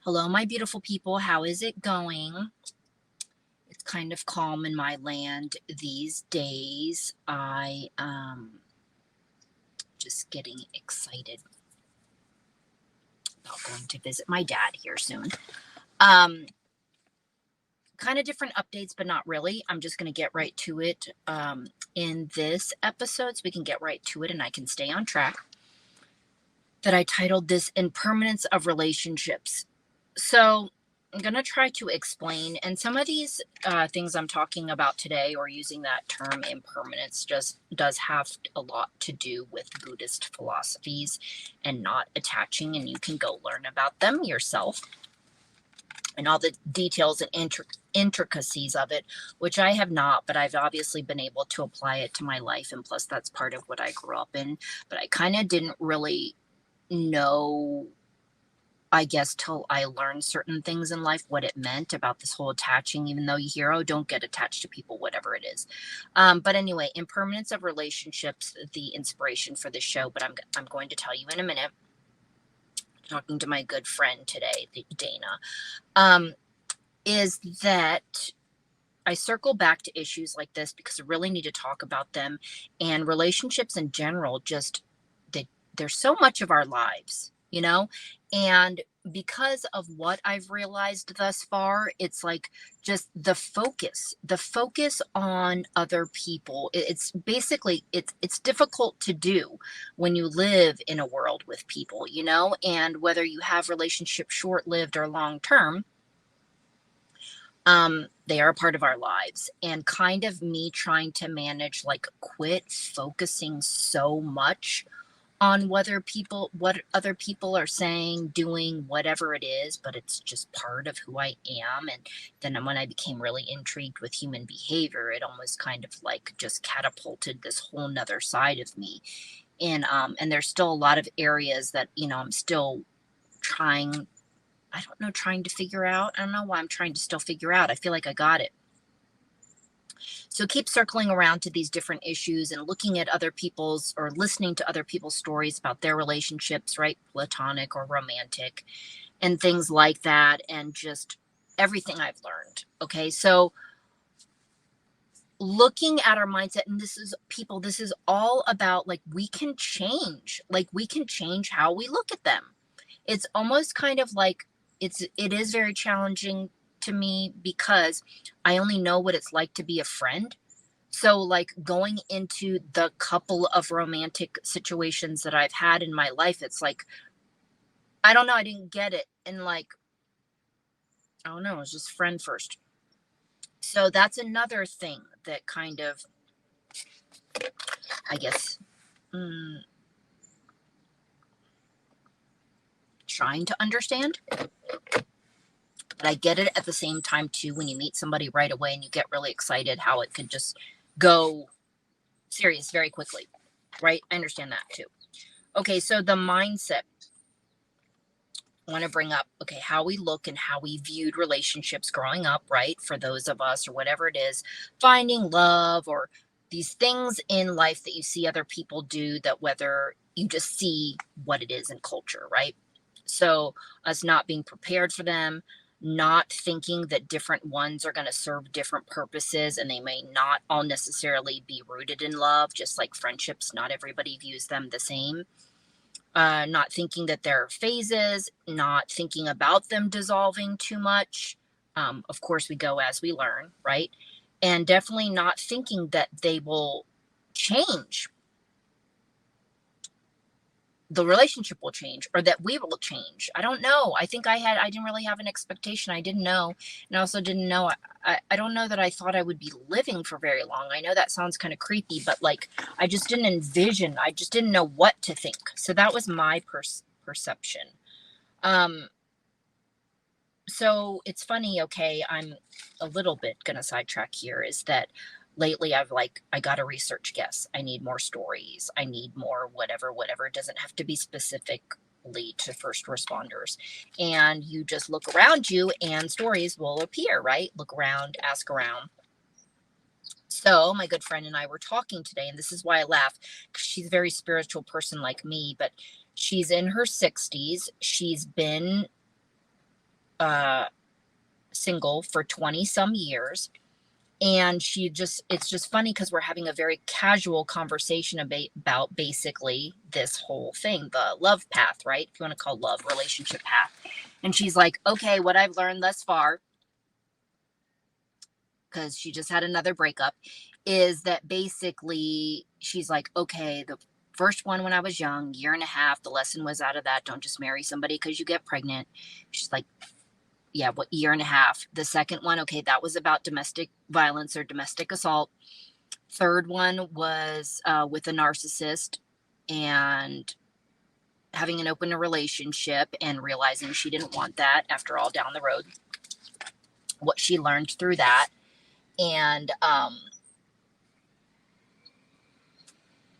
Hello, my beautiful people. How is it going? It's kind of calm in my land these days. I just getting excited about going to visit my dad here soon. Um, Kind of different updates, but not really. I'm just going to get right to it in this episode so we can get right to it and I can stay on track. That I titled this Impermanence of Relationships. So I'm going to try to explain, and some of these things I'm talking about today, or using that term impermanence, just does have a lot to do with Buddhist philosophies and not attaching, and you can go learn about them yourself and all the details and intricacies of it, which I have not, but I've obviously been able to apply it to my life, and plus that's part of what I grew up in, but I kind of didn't really know, I guess, till I learned certain things in life, what it meant about this whole attaching, even though you hear, oh, don't get attached to people, whatever it is. But anyway, impermanence of relationships, the inspiration for this show, but I'm going to tell you in a minute, talking to my good friend today, Dana, is that I circle back to issues like this because I really need to talk about them, and relationships in general, just they're so much of our lives, and because of what I've realized thus far, it's like just the focus on other people. It's basically, it's difficult to do when you live in a world with people, and whether you have relationships short-lived or long-term, they are a part of our lives, and kind of me trying to manage, like, quit focusing so much on what other people are saying, doing, whatever it is, but it's just part of who I am. And then when I became really intrigued with human behavior, it almost kind of like just catapulted this whole nother side of me. And there's still a lot of areas that, I'm still trying, I don't know, trying to figure out. I don't know why I'm trying to still figure out. I feel like I got it. So keep circling around to these different issues and looking at other people's, or listening to other people's stories about their relationships, right? Platonic or romantic, and things like that. And just everything I've learned. Okay. So looking at our mindset, and this is all about, like, we can change how we look at them. It's almost kind of like, it is very challenging to me because I only know what it's like to be a friend. So, like, going into the couple of romantic situations that I've had in my life, it's like, I don't know, I didn't get it. And, like, I don't know, it was just friend first. So that's another thing that kind of, I guess, trying to understand. But I get it at the same time too, when you meet somebody right away and you get really excited, how it could just go serious very quickly, right? I understand that too. Okay, so the mindset I want to bring up, okay, how we look and how we viewed relationships growing up, right? For those of us, or whatever it is, finding love, or these things in life that you see other people do, that whether you just see what it is in culture, right? So us not being prepared for them, not thinking that different ones are going to serve different purposes, and they may not all necessarily be rooted in love, just like friendships, not everybody views them the same. Not thinking that there are phases, not thinking about them dissolving too much. Of course, we go as we learn, right? And definitely not thinking that they will change. The relationship will change, or that we will change. I don't know. I think I didn't really have an expectation. I didn't know. And I also didn't know, I don't know that I thought I would be living for very long. I know that sounds kind of creepy, but, like, I just didn't envision, I just didn't know what to think. So that was my perception. So it's funny. Okay, I'm a little bit gonna sidetrack here, is that lately I got to research guests. I need more stories. I need more whatever. It doesn't have to be specifically to first responders. And you just look around you and stories will appear, right? Look around, ask around. So my good friend and I were talking today, and this is why I laugh, because she's a very spiritual person like me, but she's in her 60s. She's been single for 20 some years. And it's just funny because we're having a very casual conversation about basically this whole thing, the love path, right? If you want to call love relationship path. And she's like, okay, what I've learned thus far, because she just had another breakup, is that basically she's like, okay, the first one when I was young, year and a half, the lesson was out of that, don't just marry somebody because you get pregnant. She's like, yeah, what, year and a half. The second one, okay, that was about domestic violence or domestic assault. Third one was with a narcissist and having an open relationship and realizing she didn't want that after all down the road, what she learned through that. And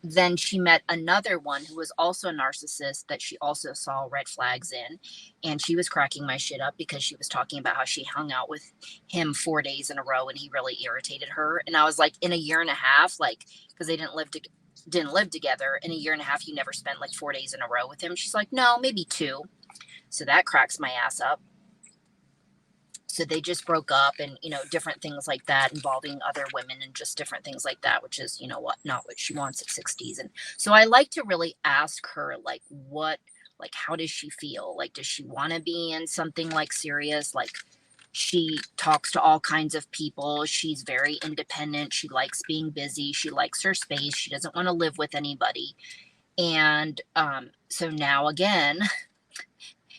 then she met another one who was also a narcissist that she also saw red flags in. And she was cracking my shit up because she was talking about how she hung out with him 4 days in a row and he really irritated her. And I was like, in a year and a half, like, because they didn't live together, in a year and a half, you never spent like 4 days in a row with him. She's like, no, maybe 2. So that cracks my ass up. So they just broke up and, different things like that involving other women and just different things like that, which is, not what she wants at 60s. And so I like to really ask her, like, how does she feel? Like, does she want to be in something like serious? Like, she talks to all kinds of people. She's very independent. She likes being busy. She likes her space. She doesn't want to live with anybody. And so now again,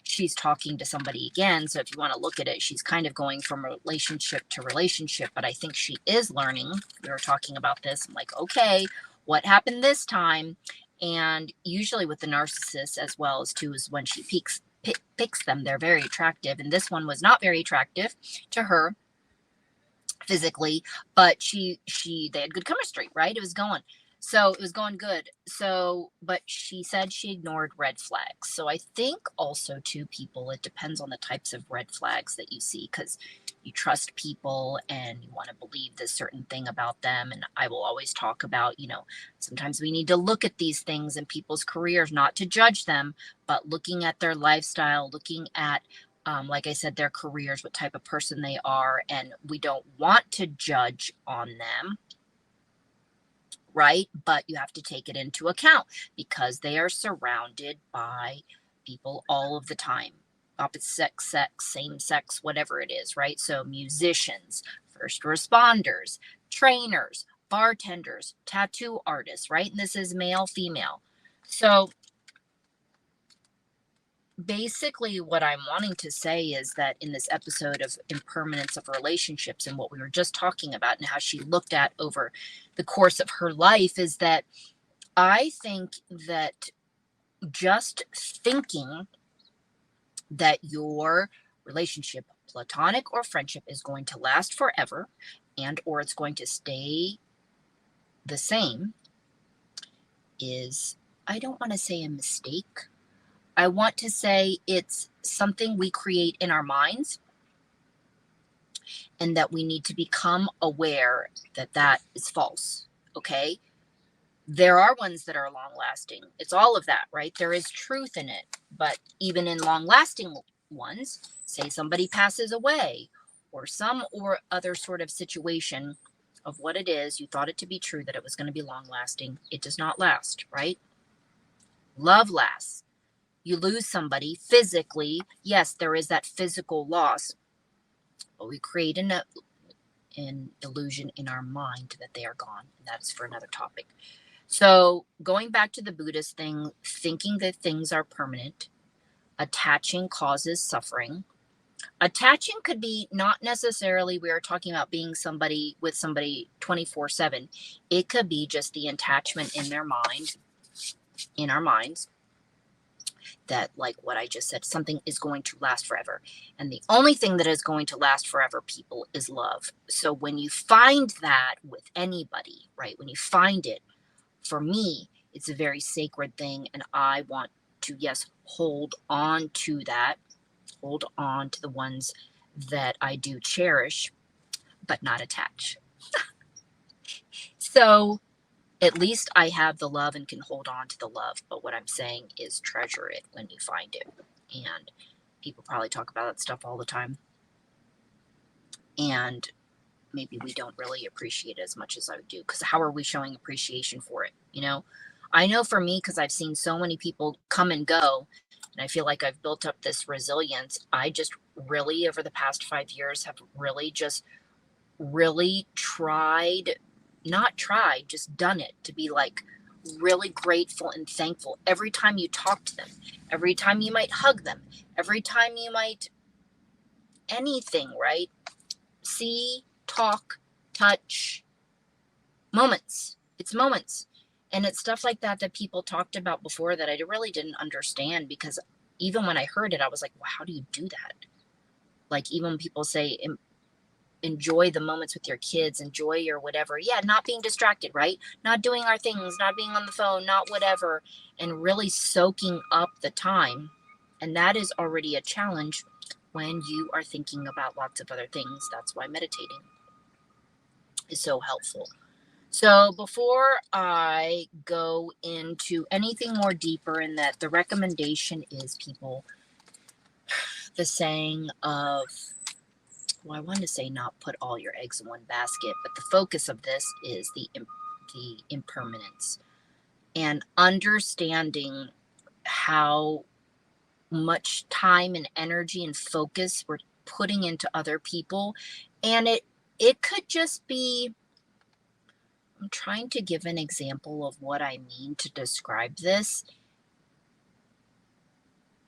she's talking to somebody again. So if you want to look at it, she's kind of going from relationship to relationship, but I think she is learning. We were talking about this. I'm like, okay, what happened this time? And usually with the narcissist as well as too is when she picks them, they're very attractive. And this one was not very attractive to her physically, but they had good chemistry, right? It was going good. So, but she said she ignored red flags. So I think also to people, it depends on the types of red flags that you see, because you trust people and you want to believe this certain thing about them. And I will always talk about, sometimes we need to look at these things in people's careers, not to judge them, but looking at their lifestyle, looking at, like I said, their careers, what type of person they are. And we don't want to judge on them, right? But you have to take it into account because they are surrounded by people all of the time. Opposite sex, same sex, whatever it is, right? So musicians, first responders, trainers, bartenders, tattoo artists, right? And this is male, female. So basically what I'm wanting to say is that in this episode of Impermanence of Relationships and what we were just talking about and how she looked at over the course of her life is that I think that just thinking that your relationship, platonic or friendship, is going to last forever and or it's going to stay the same is, I don't want to say a mistake. I want to say it's something we create in our minds and that we need to become aware that that is false, okay? There are ones that are long lasting. It's all of that, right? There is truth in it. But even in long lasting ones, say somebody passes away or some or other sort of situation of what it is, you thought it to be true that it was going to be long lasting. It does not last, right? Love lasts. You lose somebody physically. Yes, there is that physical loss, but we create an illusion in our mind that they are gone. And that is for another topic. So going back to the Buddhist thing, thinking that things are permanent, attaching causes suffering. Attaching could be not necessarily, we are talking about being somebody with somebody 24/7. It could be just the attachment in their mind, in our minds, that, like what I just said, something is going to last forever. And the only thing that is going to last forever, people, is love. So when you find that with anybody, right, when you find it, for me, it's a very sacred thing. And I want to, yes, hold on to that, hold on to the ones that I do cherish, but not attach. So at least I have the love and can hold on to the love. But what I'm saying is treasure it when you find it. And People probably talk about that stuff all the time. And maybe we don't really appreciate it as much as I would do. Because how are we showing appreciation for it? You know, I know for me, because I've seen so many people come and go, and I feel like I've built up this resilience. I just really, over the past 5 years, have really just really tried, not tried, just done it to be like really grateful and thankful every time you talk to them, every time you might hug them, every time you might anything, right? See, talk, touch, moments. It's moments. And it's stuff like that that people talked about before that I really didn't understand, because even when I heard it, I was like, well, how do you do that? Like, even when people say, enjoy the moments with your kids, enjoy your whatever. Yeah, not being distracted, right? Not doing our things, not being on the phone, not whatever, and really soaking up the time. And that is already a challenge when you are thinking about lots of other things. That's why meditating is so helpful. So before I go into anything more deeper in that, the recommendation is, people, the saying of, well, I wanted to say not put all your eggs in one basket, but the focus of this is the impermanence, and understanding how much time and energy and focus we're putting into other people. And it could just be, I'm trying to give an example of what I mean to describe this.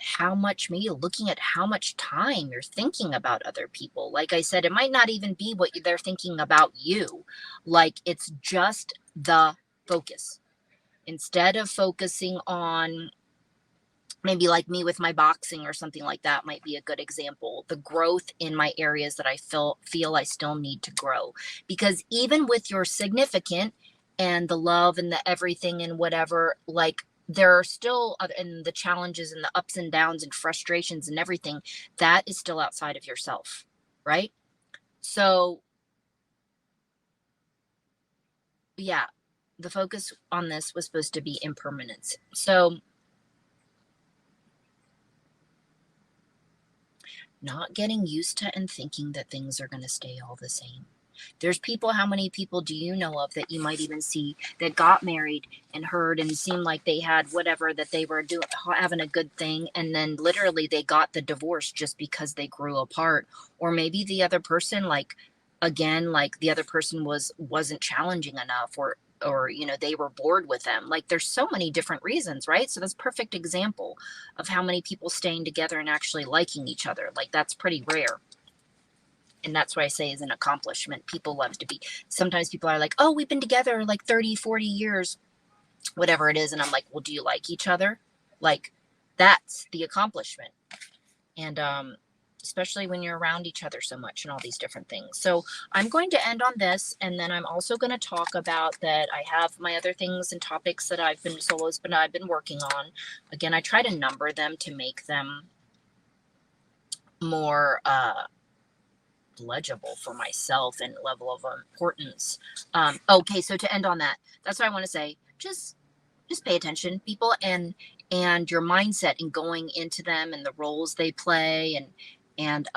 How much, maybe looking at how much time you're thinking about other people. Like I said, it might not even be what they're thinking about you. Like, it's just the focus. Instead of focusing on, maybe like me with my boxing or something like that might be a good example, the growth in my areas that I feel I still need to grow. Because even with your significant and the love and the everything and whatever, like, there are still other, and the challenges and the ups and downs and frustrations and everything that is still outside of yourself, right? So yeah, the focus on this was supposed to be impermanence. So not getting used to and thinking that things are going to stay all the same. There's people, how many people do you know of that you might even see that got married and heard and seemed like they had whatever, that they were doing, having a good thing, and then literally they got the divorce just because they grew apart? Or maybe the other person, like, again, like the other person wasn't challenging enough, or you know, they were bored with them. Like, there's so many different reasons, right? So that's a perfect example of how many people staying together and actually liking each other. Like, that's pretty rare. And that's what I say is an accomplishment. People love to be, sometimes people are like, oh, we've been together like 30, 40 years, whatever it is. And I'm like, well, do you like each other? Like, that's the accomplishment. And especially when you're around each other so much and all these different things. So I'm going to end on this. And then I'm also going to talk about that I have my other things and topics that I've been working on. Again, I try to number them to make them more legible for myself and level of importance. Okay, so to end on that, that's what I want to say. Just pay attention, people, and your mindset in going into them and the roles they play, and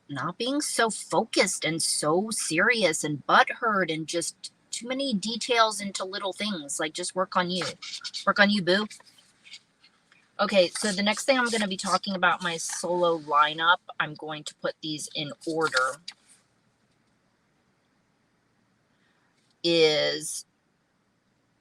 not being so focused and so serious and butthurt and just too many details into little things. Like, just work on you, boo. Okay, so the next thing I'm going to be talking about, my solo lineup. I'm going to put these in order. Is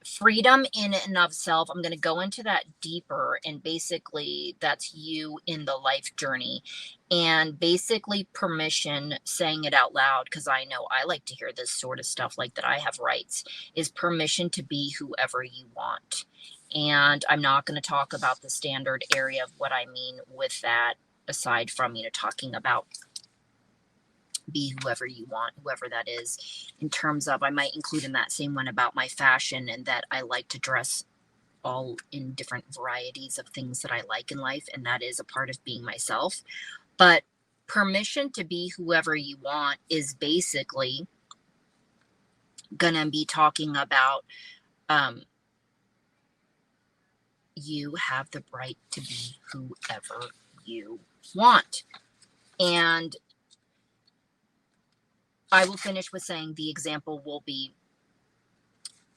freedom in and of self. I'm going to go into that deeper, and basically that's you in the life journey, and basically permission, saying it out loud, because I know I like to hear this sort of stuff, like that I have rights, is permission to be whoever you want. And I'm not going to talk about the standard area of what I mean with that, aside from, you know, talking about be whoever you want, whoever that is. In terms of, I might include in that same one about my fashion, and that I like to dress all in different varieties of things that I like in life, and that is a part of being myself. But permission to be whoever you want is basically gonna be talking about you have the right to be whoever you want. And I will finish with saying the example will be,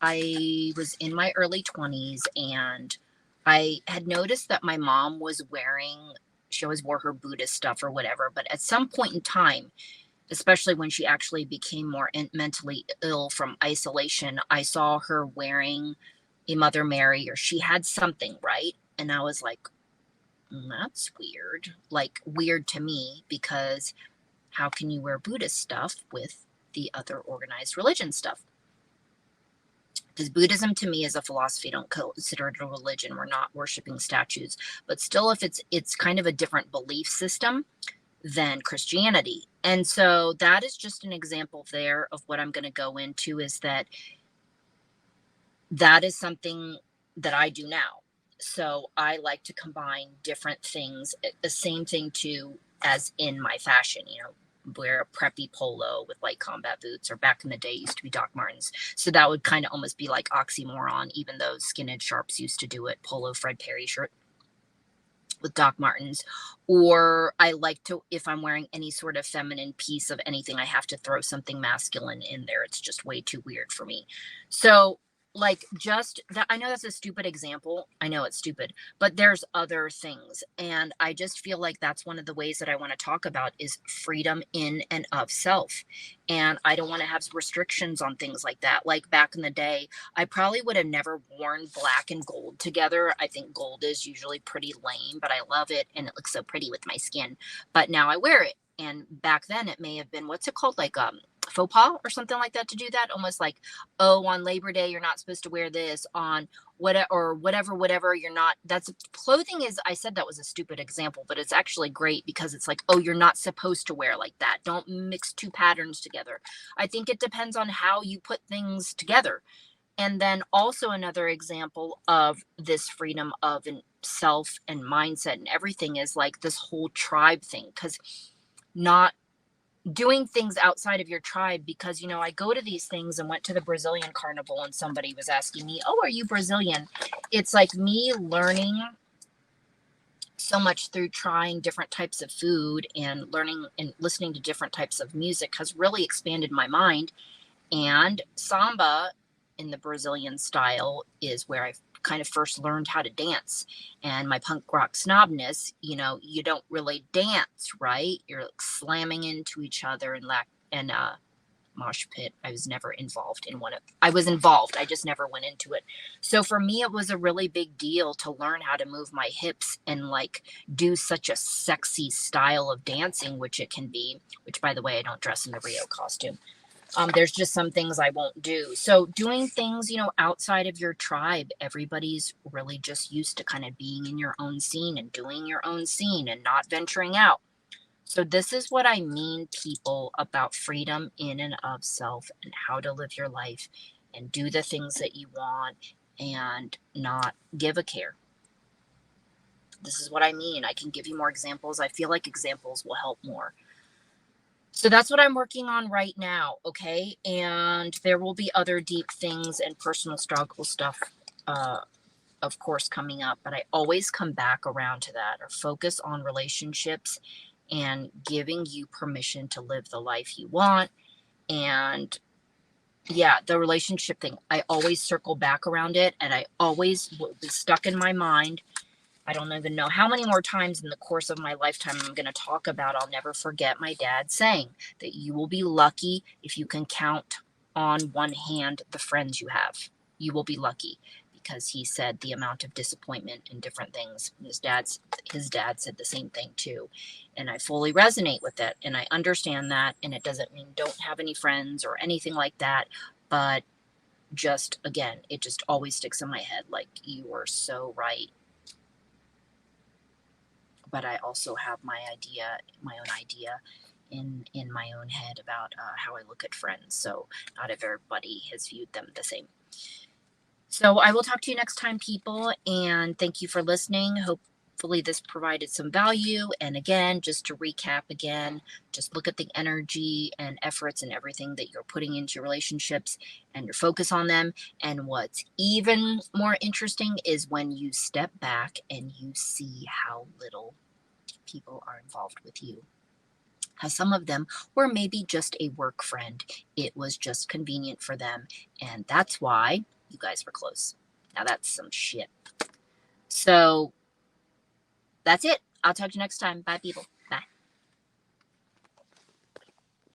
I was in my early 20s and I had noticed that my mom was wearing, she always wore her Buddhist stuff or whatever, but at some point in time, especially when she actually became more mentally ill from isolation, I saw her wearing a Mother Mary, or she had something, right? And I was like, that's weird. Like, weird to me, because how can you wear Buddhist stuff with the other organized religion stuff? Because Buddhism to me is a philosophy. I don't consider it a religion. We're not worshiping statues, but still, if it's kind of a different belief system than Christianity. And so that is just an example there of what I'm going to go into, is that is something that I do now. So I like to combine different things, the same thing too as in my fashion, wear a preppy polo with light combat boots, or back in the day used to be Doc Martens. So that would kind of almost be like oxymoron, even though Skinhead Sharps used to do it, polo Fred Perry shirt with Doc Martens. Or I like to, if I'm wearing any sort of feminine piece of anything, I have to throw something masculine in there. It's just way too weird for me. So like, just that, I know that's a stupid example. I know it's stupid, but there's other things. And I just feel like that's one of the ways that I want to talk about is freedom in and of self. And I don't want to have restrictions on things like that. Like back in the day, I probably would have never worn black and gold together. I think gold is usually pretty lame, but I love it and it looks so pretty with my skin. But now I wear it. And back then it may have been, what's it called? Like faux pas or something like that, to do that. Almost like, oh, on Labor Day, you're not supposed to wear this, on whatever, you're not, that's clothing is, I said that was a stupid example, but it's actually great because it's like, oh, you're not supposed to wear like that. Don't mix two patterns together. I think it depends on how you put things together. And then also another example of this freedom of self and mindset and everything is like this whole tribe thing, because not doing things outside of your tribe, because I go to these things and went to the Brazilian carnival and somebody was asking me, oh, are you Brazilian? It's like me learning so much through trying different types of food and learning and listening to different types of music has really expanded my mind. And samba in the Brazilian style is where I kind of first learned how to dance. And my punk rock snobness, you don't really dance, right? You're like slamming into each other and mosh pit. I was never involved in one. I was involved. I just never went into it. So for me, it was a really big deal to learn how to move my hips and like do such a sexy style of dancing, which it can be, which by the way, I don't dress in the Rio costume. There's just some things I won't do. So doing things, outside of your tribe, everybody's really just used to kind of being in your own scene and doing your own scene and not venturing out. So this is what I mean, people, about freedom in and of self and how to live your life and do the things that you want and not give a care. This is what I mean. I can give you more examples. I feel like examples will help more. So that's what I'm working on right now, okay? And there will be other deep things and personal struggle stuff, of course, coming up. But I always come back around to that, or focus on relationships and giving you permission to live the life you want. And yeah, the relationship thing, I always circle back around it. And I always will be stuck in my mind. I don't even know how many more times in the course of my lifetime I'm going to talk about. I'll never forget my dad saying that you will be lucky if you can count on one hand the friends you have. You will be lucky, because he said the amount of disappointment in different things. His dad said the same thing too. And I fully resonate with it. And I understand that. And it doesn't mean don't have any friends or anything like that. But just, again, it just always sticks in my head. Like, you are so right. But I also have my own idea in my own head about how I look at friends. So not everybody has viewed them the same. So I will talk to you next time, people, and thank you for listening. Hopefully this provided some value. And again, just to recap again, just look at the energy and efforts and everything that you're putting into your relationships and your focus on them. And what's even more interesting is when you step back and you see how little people are involved with you. Some of them were maybe just a work friend. It was just convenient for them, and that's why you guys were close. Now that's some shit. So that's it. I'll talk to you next time. Bye, people.